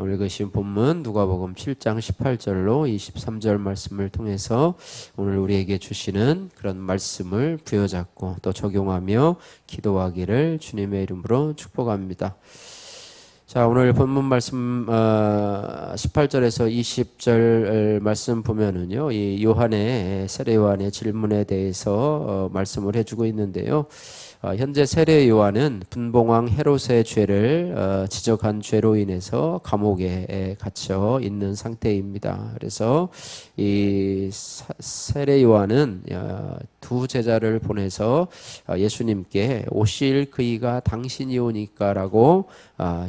오늘 읽으신 본문 누가복음 7장 18절로 23절 말씀을 통해서 오늘 우리에게 주시는 그런 말씀을 부여잡고 또 적용하며 기도하기를 주님의 이름으로 축복합니다. 자, 오늘 본문 말씀 18절에서 20절 말씀 보면은요, 이 요한의 세례 요한의 질문에 대해서 말씀을 해주고 있는데요. 현재 세례 요한은 분봉왕 헤롯의 죄를 지적한 죄로 인해서 감옥에 갇혀 있는 상태입니다. 그래서 이 세례 요한은 두 제자를 보내서 예수님께 오실 그이가 당신이 오니까라고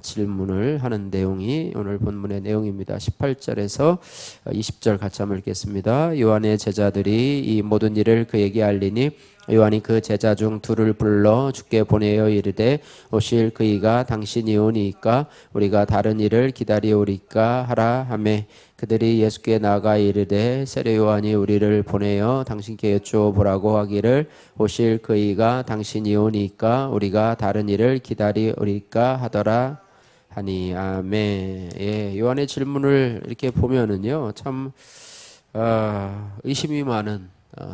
질문을 하는 내용이 오늘 본문의 내용입니다. 18절에서 20절 같이 한번 읽겠습니다. 요한의 제자들이 이 모든 일을 그에게 알리니 요한이 그 제자 중 둘을 불러 주께 보내어 이르되 오실 그이가 당신이 오니까 우리가 다른 일을 기다리오리까 하라 하매 그들이 예수께 나아가 이르되 세례 요한이 우리를 보내어 당신께 여쭈어보라고 하기를 오실 그이가 당신이 오니까 우리가 다른 일을 기다리오리까 하더라 하니 아멘. 예, 요한의 질문을 이렇게 보면은요 참 의심이 많은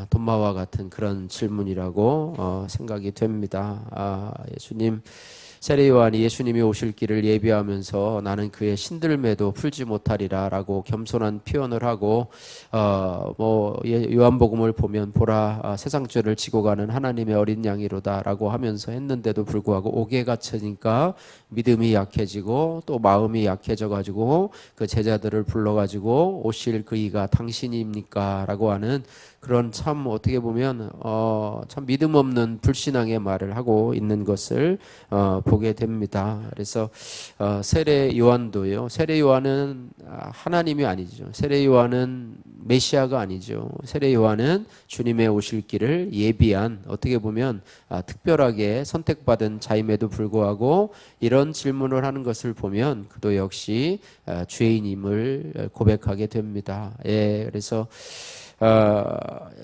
돈마와 같은 그런 질문이라고 생각이 됩니다. 예수님 세례 요한이 예수님이 오실 길을 예비하면서 나는 그의 신들매도 풀지 못하리라 라고 겸손한 표현을 하고 요한복음을 보면 보라 세상 죄를 지고 가는 하나님의 어린 양이로다 라고 하면서 했는데도 불구하고 옥에 갇히니까 믿음이 약해지고 또 마음이 약해져 가지고 그 제자들을 불러 가지고 오실 그이가 당신입니까 라고 하는 그런 참 어떻게 보면 참 믿음 없는 불신앙의 말을 하고 있는 것을 보게 됩니다. 그래서 세례 요한도요. 세례 요한은 하나님이 아니죠. 세례 요한은 메시아가 아니죠. 세례 요한은 주님의 오실 길을 예비한 어떻게 보면 특별하게 선택받은 자임에도 불구하고 이런 질문을 하는 것을 보면 그도 역시 죄인임을 고백하게 됩니다. 예, 그래서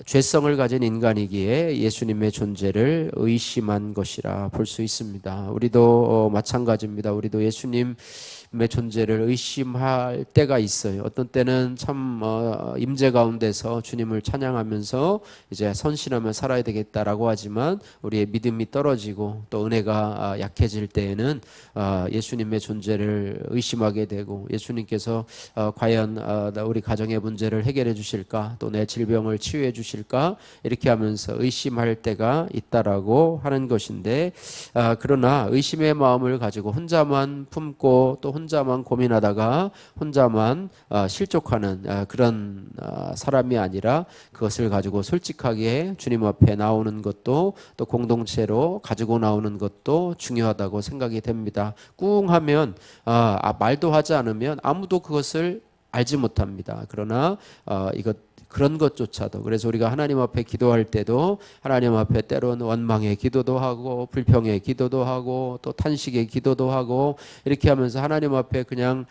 죄성을 가진 인간이기에 예수님의 존재를 의심한 것이라 볼 수 있습니다. 우리도 마찬가지입니다. 우리도 예수님의 존재를 의심할 때가 있어요. 어떤 때는 참 임재 가운데서 주님을 찬양하면서 이제 선신하며 살아야 되겠다라고 하지만 우리의 믿음이 떨어지고 또 은혜가 약해질 때에는 예수님의 존재를 의심하게 되고 예수님께서 과연 우리 가정의 문제를 해결해 주실까 또 내 질병을 치유해 주실까 이렇게 하면서 의심할 때가 있다라고 하는 것인데 그러나 의심의 마음을 가지고 혼자만 품고 또 혼자만 고민하다가 혼자만 실족하는 그런 사람이 아니라 그것을 가지고 솔직하게 주님 앞에 나오는 것도 또 공동체로 가지고 나오는 것도 중요하다고 생각이 됩니다. 꿍 하면 말도 하지 않으면 아무도 그것을 알지 못합니다. 그러나 그런 것조차도 그래서 우리가 하나님 앞에 기도할 때도 하나님 앞에 때로는 원망의 기도도 하고 불평의 기도도 하고 또 탄식의 기도도 하고 이렇게 하면서 하나님 앞에 그냥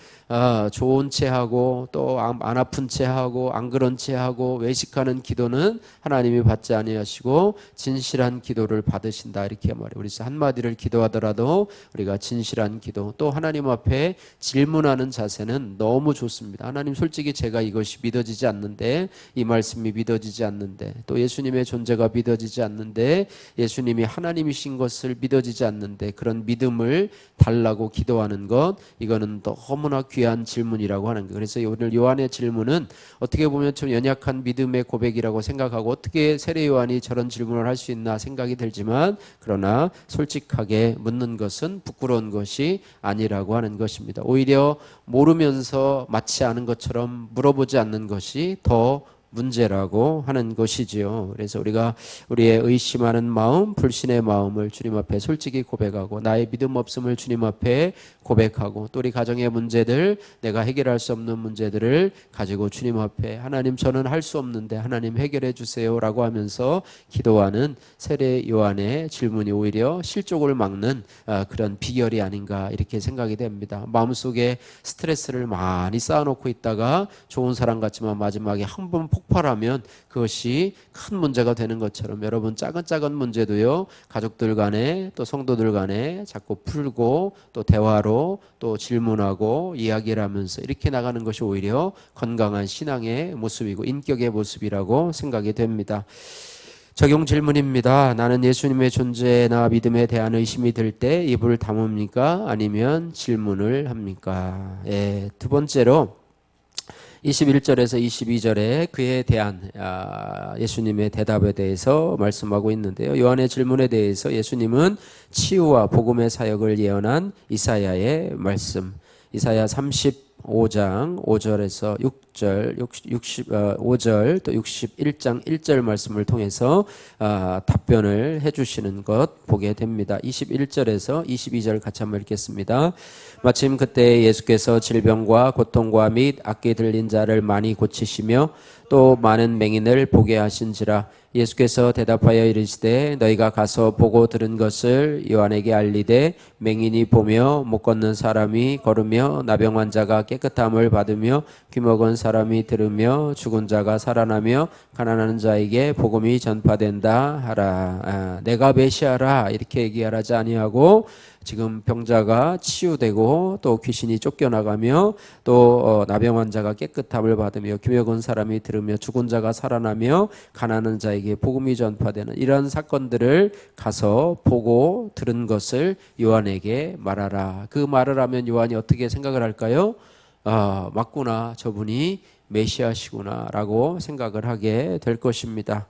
좋은 채 하고 또 안 아픈 채 하고 안 그런 채 하고 외식하는 기도는 하나님이 받지 아니하시고 진실한 기도를 받으신다 이렇게 말해요. 우리 한마디를 기도하더라도 우리가 진실한 기도 또 하나님 앞에 질문하는 자세는 너무 좋습니다. 하나님 솔직히 제가 이것이 믿어지지 않는데 이 말씀이 믿어지지 않는데 또 예수님의 존재가 믿어지지 않는데 예수님이 하나님이신 것을 믿어지지 않는데 그런 믿음을 달라고 기도하는 것 이거는 너무나 귀한 질문이라고 하는 거예요. 그래서 오늘 요한의 질문은 어떻게 보면 좀 연약한 믿음의 고백이라고 생각하고 어떻게 세례 요한이 저런 질문을 할 수 있나 생각이 들지만 그러나 솔직하게 묻는 것은 부끄러운 것이 아니라고 하는 것입니다. 오히려 모르면서 마치 아는 것처럼 물어보지 않는 것이 더 문제라고 하는 것이지요. 그래서 우리가 우리의 의심하는 마음, 불신의 마음을 주님 앞에 솔직히 고백하고 나의 믿음 없음을 주님 앞에 고백하고 또 우리 가정의 문제들, 내가 해결할 수 없는 문제들을 가지고 주님 앞에 하나님 저는 할 수 없는데 하나님 해결해 주세요라고 하면서 기도하는 세례 요한의 질문이 오히려 실족을 막는 그런 비결이 아닌가 이렇게 생각이 됩니다. 마음속에 스트레스를 많이 쌓아놓고 있다가 좋은 사람 같지만 마지막에 한 번 폭발하면 그것이 큰 문제가 되는 것처럼 여러분 작은 문제도요 가족들 간에 또 성도들 간에 자꾸 풀고 또 대화로 또 질문하고 이야기를 하면서 이렇게 나가는 것이 오히려 건강한 신앙의 모습이고 인격의 모습이라고 생각이 됩니다. 적용 질문입니다. 나는 예수님의 존재나 믿음에 대한 의심이 들 때 입을 다뭅니까? 아니면 질문을 합니까? 두 번째로 21절에서 22절에 그에 대한 예수님의 대답에 대해서 말씀하고 있는데요. 요한의 질문에 대해서 예수님은 치유와 복음의 사역을 예언한 이사야의 말씀, 이사야 35장 5절에서 6절, 5절 또 61장 1절 말씀을 통해서 답변을 해주시는 것 보게 됩니다. 21절에서 22절 같이 한번 읽겠습니다. 마침 그때 예수께서 질병과 고통과 및 악기 들린 자를 많이 고치시며 또 많은 맹인을 보게 하신지라. 예수께서 대답하여 이르시되 너희가 가서 보고 들은 것을 요한에게 알리되 맹인이 보며 못 걷는 사람이 걸으며 나병 환자가 깨끗함을 받으며 귀먹은 사람이 들으며 죽은 자가 살아나며 가난한 자에게 복음이 전파된다 하라. 내가 메시아라 이렇게 얘기하지 아니하고 지금 병자가 치유되고 또 귀신이 쫓겨나가며 또 나병 환자가 깨끗함을 받으며 귀먹은 사람이 들으며 죽은 자가 살아나며 가난한 자에게 복음이 전파되는 이런 사건들을 가서 보고 들은 것을 요한에게 말하라. 그 말을 하면 요한이 어떻게 생각을 할까요? 맞구나, 저분이 메시아시구나 라고 생각을 하게 될 것입니다.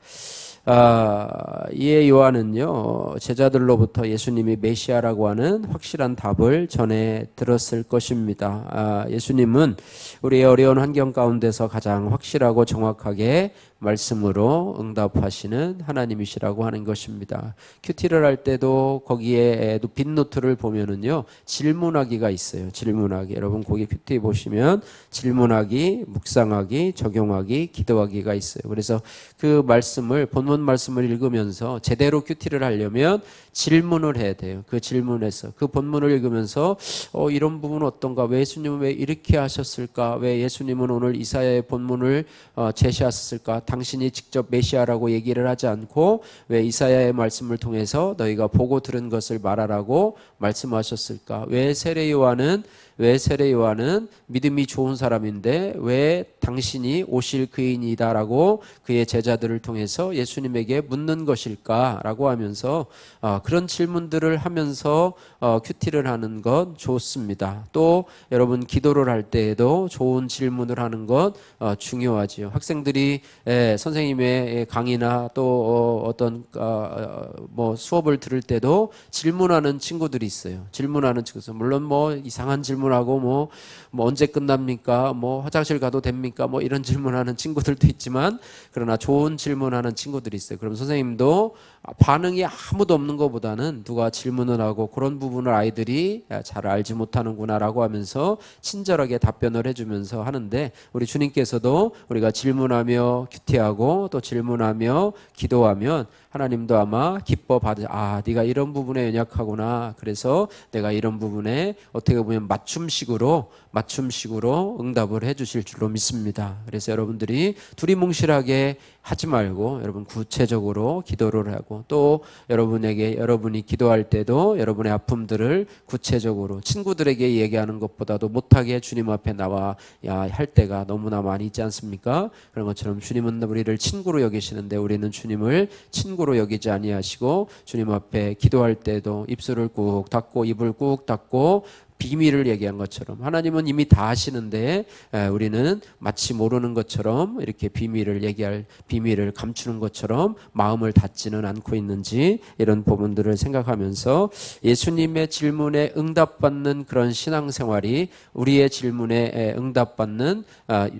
이에 요한은요 제자들로부터 예수님이 메시아라고 하는 확실한 답을 전해 들었을 것입니다. 예수님은 우리의 어려운 환경 가운데서 가장 확실하고 정확하게 말씀으로 응답하시는 하나님이시라고 하는 것입니다. 큐티를 할 때도 거기에 빈노트를 보면은요 질문하기가 있어요. 질문하기. 여러분 거기 큐티 보시면 질문하기, 묵상하기, 적용하기, 기도하기가 있어요. 그래서 그 말씀을 본문 말씀을 읽으면서 제대로 큐티를 하려면 질문을 해야 돼요. 그 질문에서 그 본문을 읽으면서 이런 부분은 어떤가? 왜 예수님은 왜 이렇게 하셨을까? 왜 예수님은 오늘 이사야의 본문을 제시하셨을까? 당신이 직접 메시아라고 얘기를 하지 않고 왜 이사야의 말씀을 통해서 너희가 보고 들은 것을 말하라고 말씀하셨을까? 왜 세례 요한은 믿음이 좋은 사람인데 왜 당신이 오실 그인이다라고 그의 제자들을 통해서 예수님에게 묻는 것일까라고 하면서 그런 질문들을 하면서 큐티를 하는 것 좋습니다. 또 여러분 기도를 할 때에도 좋은 질문을 하는 것 중요하지요. 학생들이 선생님의 강의나 또 어떤 뭐 수업을 들을 때도 질문하는 친구들이 있어요. 질문하는 친구들 물론 뭐 이상한 질문하고 뭐 언제 끝납니까? 뭐 화장실 가도 됩니까? 뭐 이런 질문하는 친구들도 있지만 그러나 좋은 질문하는 친구들이 있어요. 그럼 선생님도 반응이 아무도 없는 것보다는 누가 질문을 하고 그런 부분을 아이들이 잘 알지 못하는구나라고 하면서 친절하게 답변을 해주면서 하는데 우리 주님께서도 우리가 질문하며 큐티하고 또 질문하며 기도하면 하나님도 아마 기뻐 네가 이런 부분에 연약하구나. 그래서 내가 이런 부분에 어떻게 보면 맞춤식으로 응답을 해주실 줄로 믿습니다. 그래서 여러분들이 두리뭉실하게 하지 말고 여러분 구체적으로 기도를 하고 또 여러분이 기도할 때도 여러분의 아픔들을 구체적으로 친구들에게 얘기하는 것보다도 못하게 주님 앞에 나와야 할 때가 너무나 많이 있지 않습니까? 그런 것처럼 주님은 우리를 친구로 여기시는데 우리는 주님을 친구로 여기지 아니하시고 주님 앞에 기도할 때도 입술을 꾹 닫고 입을 꾹 닫고 비밀을 얘기한 것처럼 하나님은 이미 다 아시는데 우리는 마치 모르는 것처럼 이렇게 비밀을 감추는 것처럼 마음을 닫지는 않고 있는지 이런 부분들을 생각하면서 예수님의 질문에 응답받는 그런 신앙생활이 우리의 질문에 응답받는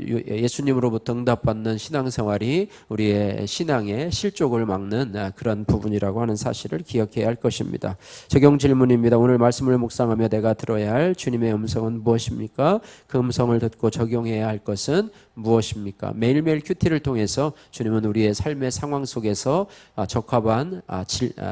예수님으로부터 응답받는 신앙생활이 우리의 신앙의 실족을 막는 그런 부분이라고 하는 사실을 기억해야 할 것입니다. 적용 질문입니다. 오늘 말씀을 묵상하며 내가 들어야 할 주님의 음성은 무엇입니까? 그 음성을 듣고 적용해야 할 것은 무엇입니까? 매일매일 큐티를 통해서 주님은 우리의 삶의 상황 속에서 적합한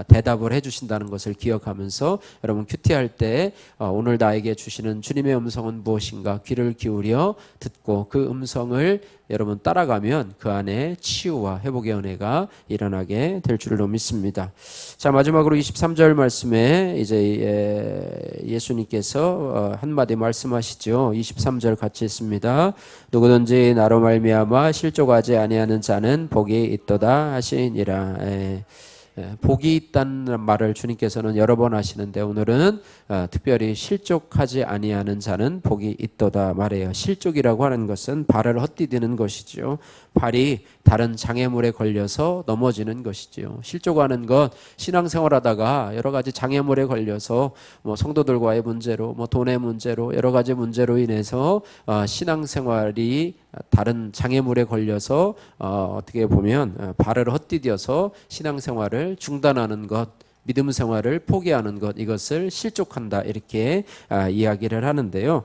대답을 해주신다는 것을 기억하면서 여러분 큐티할 때 오늘 나에게 주시는 주님의 음성은 무엇인가 귀를 기울여 듣고 그 음성을 여러분 따라가면 그 안에 치유와 회복의 은혜가 일어나게 될 줄로 믿습니다. 자, 마지막으로 23절 말씀에 이제 예수님께서 한마디 말씀하시죠. 23절 같이 읽습니다. 누구든지 나로 말미암아 실족하지 아니하는 자는 복이 있도다 하시니라. 복이 있다는 말을 주님께서는 여러 번 하시는데 오늘은 특별히 실족하지 아니하는 자는 복이 있도다 말해요. 실족이라고 하는 것은 발을 헛디디는 것이죠. 발이 다른 장애물에 걸려서 넘어지는 것이지요. 실족하는 것, 신앙생활하다가 여러 가지 장애물에 걸려서 성도들과의 문제로, 돈의 문제로, 여러 가지 문제로 인해서 신앙생활이 다른 장애물에 걸려서 어떻게 보면 발을 헛디뎌서 신앙생활을 중단하는 것, 믿음 생활을 포기하는 것, 이것을 실족한다 이렇게 이야기를 하는데요.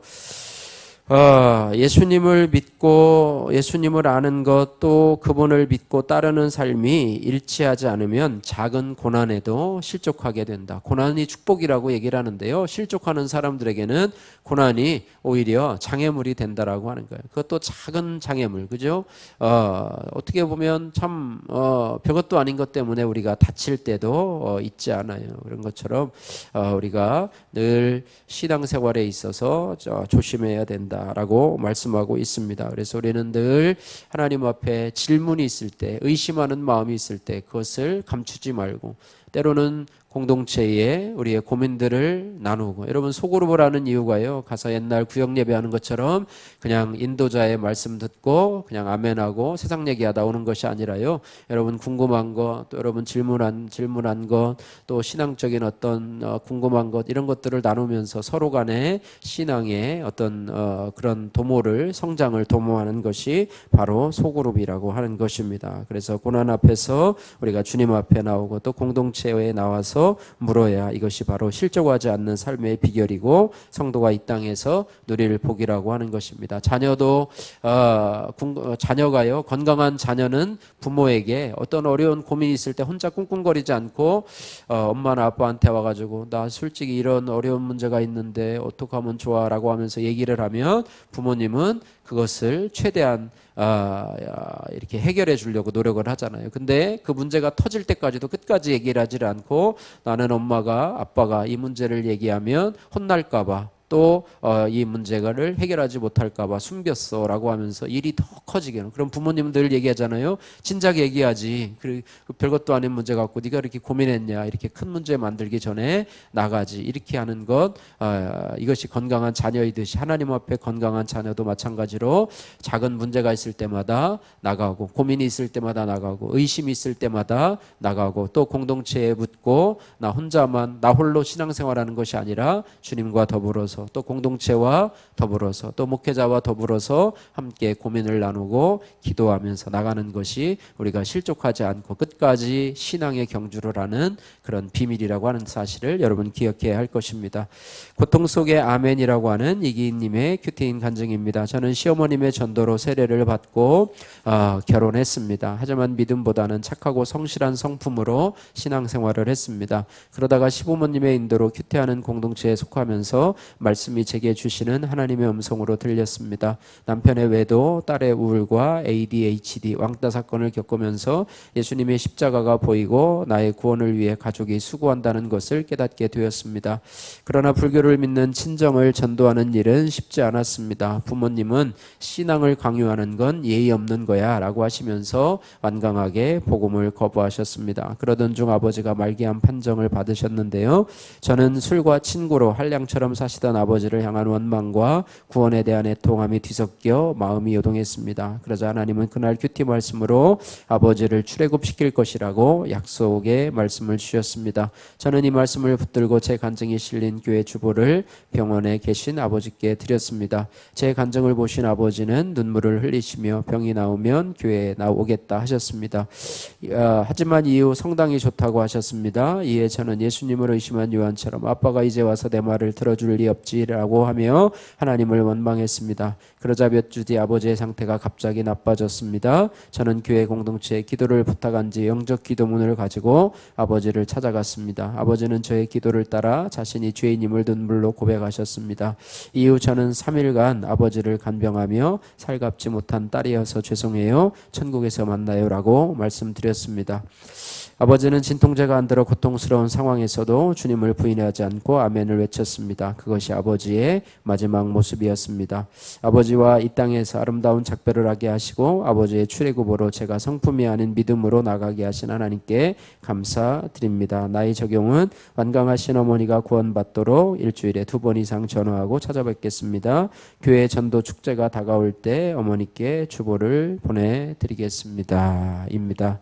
예수님을 믿고 예수님을 아는 것, 또 그분을 믿고 따르는 삶이 일치하지 않으면 작은 고난에도 실족하게 된다. 고난이 축복이라고 얘기를 하는데요. 실족하는 사람들에게는 고난이 오히려 장애물이 된다라고 하는 거예요. 그것도 작은 장애물, 그죠? 어떻게 보면 참 별것도 아닌 것 때문에 우리가 다칠 때도 있지 않아요. 그런 것처럼 우리가 늘 신앙생활에 있어서 조심해야 된다. 라고 말씀하고 있습니다. 그래서 우리는 늘 하나님 앞에 질문이 있을 때, 의심하는 마음이 있을 때 그것을 감추지 말고 때로는 공동체에 우리의 고민들을 나누고, 여러분 소그룹을 하는 이유가요, 가서 옛날 구역 예배하는 것처럼 그냥 인도자의 말씀 듣고 그냥 아멘하고 세상 얘기하다 오는 것이 아니라요, 여러분 궁금한 것, 또 여러분 질문한 것, 또 신앙적인 어떤 궁금한 것, 이런 것들을 나누면서 서로 간의 신앙의 어떤 그런 도모를, 성장을 도모하는 것이 바로 소그룹이라고 하는 것입니다. 그래서 고난 앞에서 우리가 주님 앞에 나오고 또 공동체에 나와서 물어야 이것이 바로 실족하지 않는 삶의 비결이고 성도가 이 땅에서 누릴 복이라고 하는 것입니다. 자녀가요, 건강한 자녀는 부모에게 어떤 어려운 고민이 있을 때 혼자 꿍꿍거리지 않고 엄마나 아빠한테 와가지고 나 솔직히 이런 어려운 문제가 있는데 어떻게 하면 좋아 라고 하면서 얘기를 하면 부모님은 그것을 최대한 이렇게 해결해 주려고 노력을 하잖아요. 근데 그 문제가 터질 때까지도 끝까지 얘기를 하지 않고 나는 엄마가 아빠가 이 문제를 얘기하면 혼날까봐 또 이 문제를 해결하지 못할까봐 숨겼어 라고 하면서 일이 더 커지게 하는, 그럼 부모님은 늘 얘기하잖아요. 진작 얘기하지. 그 별것도 아닌 문제 갖고 네가 이렇게 고민했냐, 이렇게 큰 문제 만들기 전에 나가지, 이렇게 하는 것, 이것이 건강한 자녀이듯이 하나님 앞에 건강한 자녀도 마찬가지로 작은 문제가 있을 때마다 나가고, 고민이 있을 때마다 나가고, 의심이 있을 때마다 나가고, 또 공동체에 묻고 나 홀로 신앙생활하는 것이 아니라 주님과 더불어서 또 공동체와 더불어서 또 목회자와 더불어서 함께 고민을 나누고 기도하면서 나가는 것이 우리가 실족하지 않고 끝까지 신앙의 경주를 하는 그런 비밀이라고 하는 사실을 여러분 기억해야 할 것입니다. 고통 속의 아멘이라고 하는 이기인님의 큐티인 간증입니다. 저는 시어머님의 전도로 세례를 받고 결혼했습니다. 하지만 믿음보다는 착하고 성실한 성품으로 신앙생활을 했습니다. 그러다가 시부모님의 인도로 큐티하는 공동체에 속하면서 말씀이 제게 주시는 하나님의 음성으로 들렸습니다. 남편의 외도, 딸의 우울과 ADHD, 왕따 사건을 겪으면서 예수님의 십자가가 보이고 나의 구원을 위해 가족이 수고한다는 것을 깨닫게 되었습니다. 그러나 불교를 믿는 친정을 전도하는 일은 쉽지 않았습니다. 부모님은 신앙을 강요하는 건 예의 없는 거야 라고 하시면서 완강하게 복음을 거부하셨습니다. 그러던 중 아버지가 말기암 판정을 받으셨는데요. 저는 술과 친구로 한량처럼 사시던 아버지를 향한 원망과 구원에 대한 애통함이 뒤섞여 마음이 요동했습니다. 그러자 하나님은 그날 큐티 말씀으로 아버지를 출애굽시킬 것이라고 약속의 말씀을 주셨습니다. 저는 이 말씀을 붙들고 제 간증이 실린 교회 주보를 병원에 계신 아버지께 드렸습니다. 제 간증을 보신 아버지는 눈물을 흘리시며 병이 나오면 교회에 나오겠다 하셨습니다. 하지만 이후 성당이 좋다고 하셨습니다. 이에 저는 예수님을 의심한 요한처럼 아빠가 이제 와서 내 말을 들어줄 리 없다 없지라고 하며 하나님을 원망했습니다. 그러자 몇 주 뒤 아버지의 상태가 갑자기 나빠졌습니다. 저는 교회 공동체에 기도를 부탁한 지 영적 기도문을 가지고 아버지를 찾아갔습니다. 아버지는 저의 기도를 따라 자신이 죄인임을 눈물로 고백하셨습니다. 이후 저는 3일간 아버지를 간병하며 살갑지 못한 딸이어서 죄송해요. 천국에서 만나요 라고 말씀드렸습니다. 아버지는 진통제가 안 들어 고통스러운 상황에서도 주님을 부인하지 않고 아멘을 외쳤습니다. 그것이 아버지의 마지막 모습이었습니다. 아버지와 이 땅에서 아름다운 작별을 하게 하시고 아버지의 출애굽으로 제가 성품이 아닌 믿음으로 나가게 하신 하나님께 감사드립니다. 나의 적용은 완강하신 어머니가 구원받도록 일주일에 2번 이상 전화하고 찾아뵙겠습니다. 교회 전도 축제가 다가올 때 어머니께 축복을 보내드리겠습니다. 입니다.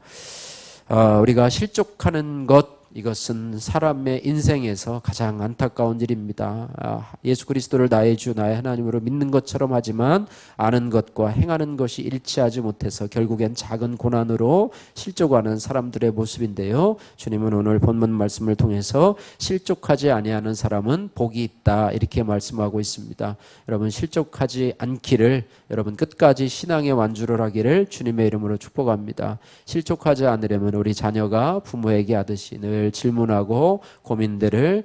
우리가 실족하는 것, 이것은 사람의 인생에서 가장 안타까운 일입니다. 예수 그리스도를 나의 주 나의 하나님으로 믿는 것처럼 하지만 아는 것과 행하는 것이 일치하지 못해서 결국엔 작은 고난으로 실족하는 사람들의 모습인데요. 주님은 오늘 본문 말씀을 통해서 실족하지 아니하는 사람은 복이 있다 이렇게 말씀하고 있습니다. 여러분 실족하지 않기를, 여러분 끝까지 신앙의 완주를 하기를 주님의 이름으로 축복합니다. 실족하지 않으려면 우리 자녀가 부모에게 하듯이 늘 질문하고 고민들을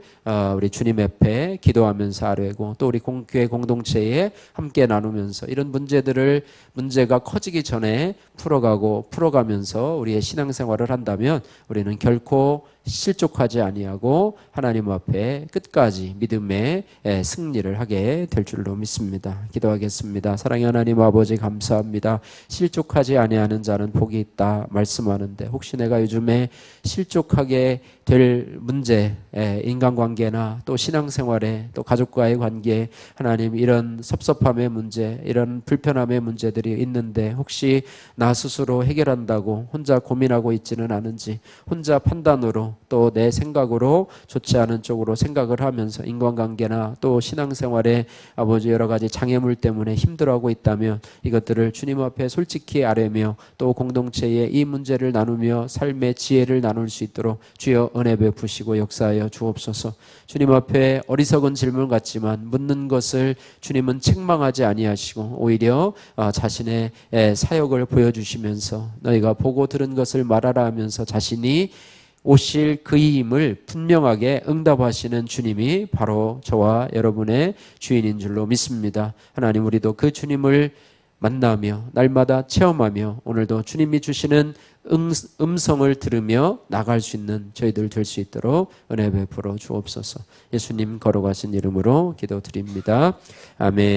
우리 주님 앞에 기도하면서 아뢰고 또 우리 교회 공동체에 함께 나누면서 이런 문제가 커지기 전에 풀어가면서 우리의 신앙생활을 한다면 우리는 결코 실족하지 아니하고 하나님 앞에 끝까지 믿음의 승리를 하게 될 줄로 믿습니다. 기도하겠습니다. 사랑의 하나님 아버지 감사합니다. 실족하지 아니하는 자는 복이 있다 말씀하는데 혹시 내가 요즘에 실족하게 될 문제, 인간관계나 또 신앙생활에 또 가족과의 관계, 하나님 이런 섭섭함의 문제, 이런 불편함의 문제들이 있는데 혹시 나 스스로 해결한다고 혼자 고민하고 있지는 않은지, 혼자 판단으로 또 내 생각으로 좋지 않은 쪽으로 생각을 하면서 인간관계나 또 신앙생활에 아버지 여러 가지 장애물 때문에 힘들어하고 있다면 이것들을 주님 앞에 솔직히 아뢰며 또 공동체에 이 문제를 나누며 삶의 지혜를 나눌 수 있도록 주여 은혜 베푸시고 역사하여 주옵소서. 주님 앞에 어리석은 질문 같지만 묻는 것을 주님은 책망하지 아니하시고 오히려 자신의 사역을 보여주시면서 너희가 보고 들은 것을 말하라 하면서 자신이 오실 그이임을 분명하게 응답하시는 주님이 바로 저와 여러분의 주인인 줄로 믿습니다. 하나님 우리도 그 주님을 만나며 날마다 체험하며 오늘도 주님이 주시는 음성을 들으며 나갈 수 있는 저희들 될 수 있도록 은혜 베풀어 주옵소서. 예수님 걸어가신 이름으로 기도드립니다. 아멘.